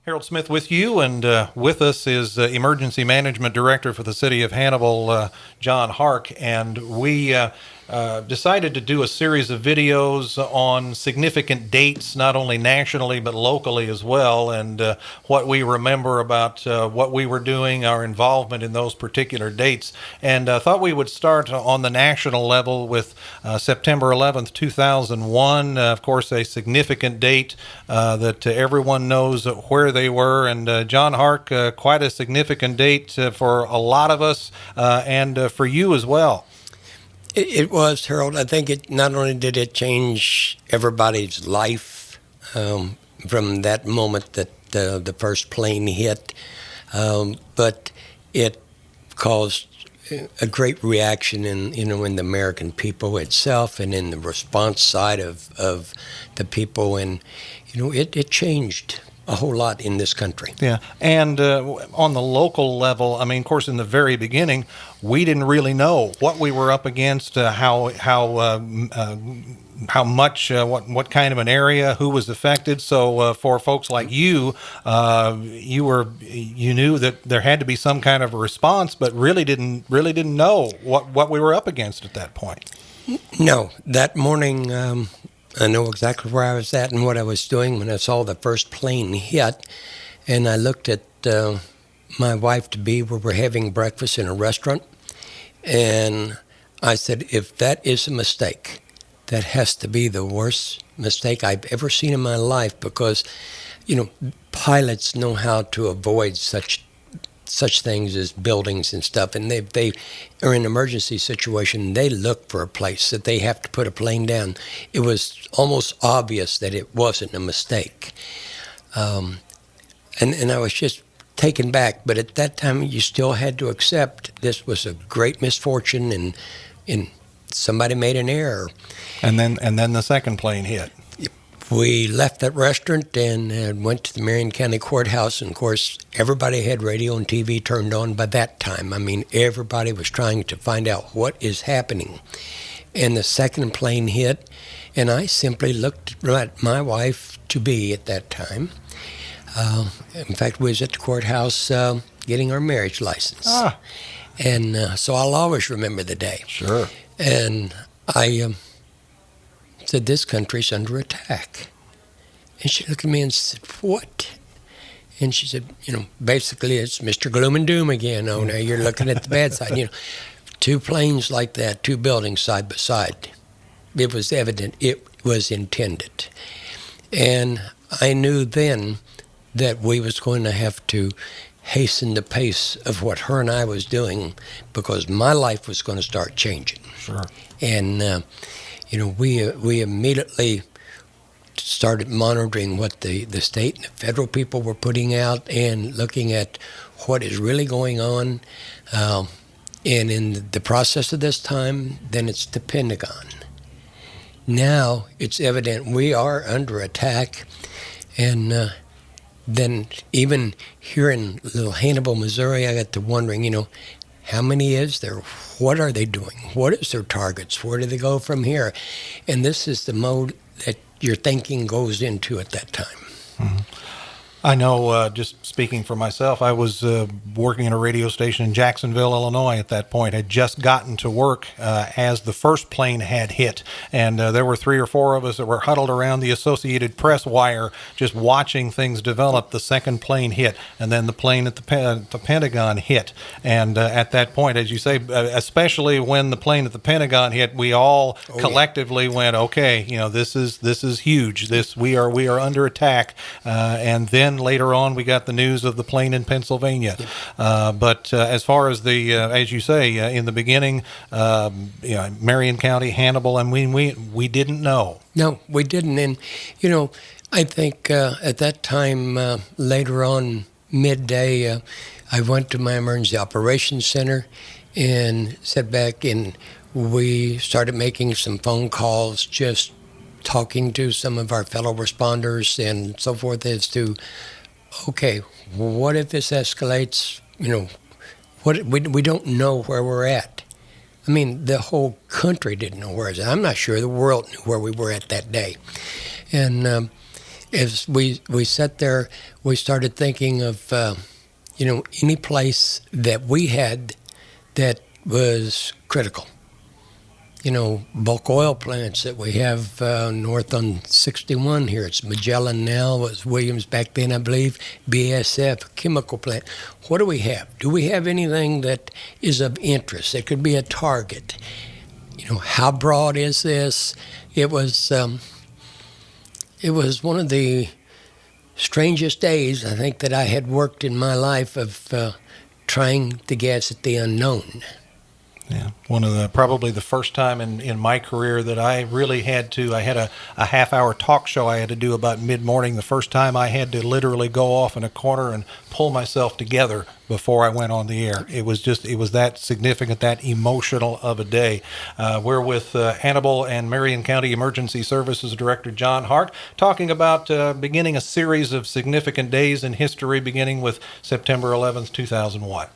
Harold Smith with you, and with us is Emergency Management Director for the City of Hannibal, John Hark, and we decided to do a series of videos on significant dates, not only nationally but locally as well, and what we remember about what we were doing, our involvement in those particular dates, and thought we would start on the national level with September 11th, 2001, of course a significant date that everyone knows where they were. And John Hark, quite a significant date for a lot of us and for you as well. It was, Harold. I think it not only did it change everybody's life from that moment that the first plane hit, but it caused a great reaction in the American people itself and in the response side of the people, and it changed a whole lot in this country. Yeah, and on the local level, I mean, of course, in the very beginning, we didn't really know what we were up against, how much, what kind of an area, who was affected. So for folks like you, you knew that there had to be some kind of a response, but really didn't know what we were up against at that point. No, that morning. I know exactly where I was at and what I was doing when I saw the first plane hit. And I looked at my wife-to-be. We were having breakfast in a restaurant. And I said, if that is a mistake, that has to be the worst mistake I've ever seen in my life, because, pilots know how to avoid such things as buildings and stuff, and they are in an emergency situation. They look for a place that they have to put a plane down. It was almost obvious that it wasn't a mistake, and I was just taken back. But at that time, you still had to accept this was a great misfortune, and somebody made an error. And then the second plane hit. We left that restaurant and went to the Marion County Courthouse, and of course, everybody had radio and TV turned on by that time. I mean, everybody was trying to find out what is happening. And the second plane hit, and I simply looked at my wife-to-be at that time. In fact, we was at the courthouse getting our marriage license. And so I'll always remember the day. Sure. And I said, this country's under attack. And she looked at me and said, what? And she said, basically it's Mr. Gloom and Doom again. Oh, now you're looking at the bad side. Two planes like that, two buildings side by side. It was evident it was intended. And I knew then that we was going to have to hasten the pace of what her and I was doing, because my life was going to start changing. Sure. And we immediately started monitoring what the state and the federal people were putting out and looking at what is really going on. And in the process of this time, then it's the Pentagon. Now it's evident we are under attack. And then even here in little Hannibal, Missouri, I got to wondering, how many is there? What are they doing? What is their targets? Where do they go from here? And this is the mode that your thinking goes into at that time. Mm-hmm. I know, just speaking for myself, I was working in a radio station in Jacksonville, Illinois at that point. I'd just gotten to work as the first plane had hit, and there were 3 or 4 of us that were huddled around the Associated Press wire just watching things develop. The second plane hit, and then the plane at the Pentagon hit. And at that point, as you say, especially when the plane at the Pentagon hit, we all collectively went, okay, this is huge. We are under attack. And then later on, we got the news of the plane in Pennsylvania. But as far as as you say, in the beginning, Marion County, Hannibal, and we didn't know. No, we didn't. And, I think at that time, later on, midday, I went to my emergency operations center and sat back, and we started making some phone calls, just talking to some of our fellow responders and so forth, as to, okay, what if this escalates? We don't know where we're at. I mean, the whole country didn't know where it's at. I'm not sure the world knew where we were at that day. And as we sat there, we started thinking of, any place that we had that was critical. Bulk oil plants that we have north on 61 here. It's Magellan now, it was Williams back then, I believe, BASF, chemical plant. What do we have? Do we have anything that is of interest? It could be a target. How broad is this? It was one of the strangest days, I think, that I had worked in my life of trying to guess at the unknown. Yeah, probably the first time in my career that I really had to. I had a half-hour talk show I had to do about mid-morning. The first time I had to literally go off in a corner and pull myself together before I went on the air. It was that significant, that emotional of a day. We're with Hannibal and Marion County Emergency Services Director John Hark, talking about beginning a series of significant days in history, beginning with September 11th, 2001.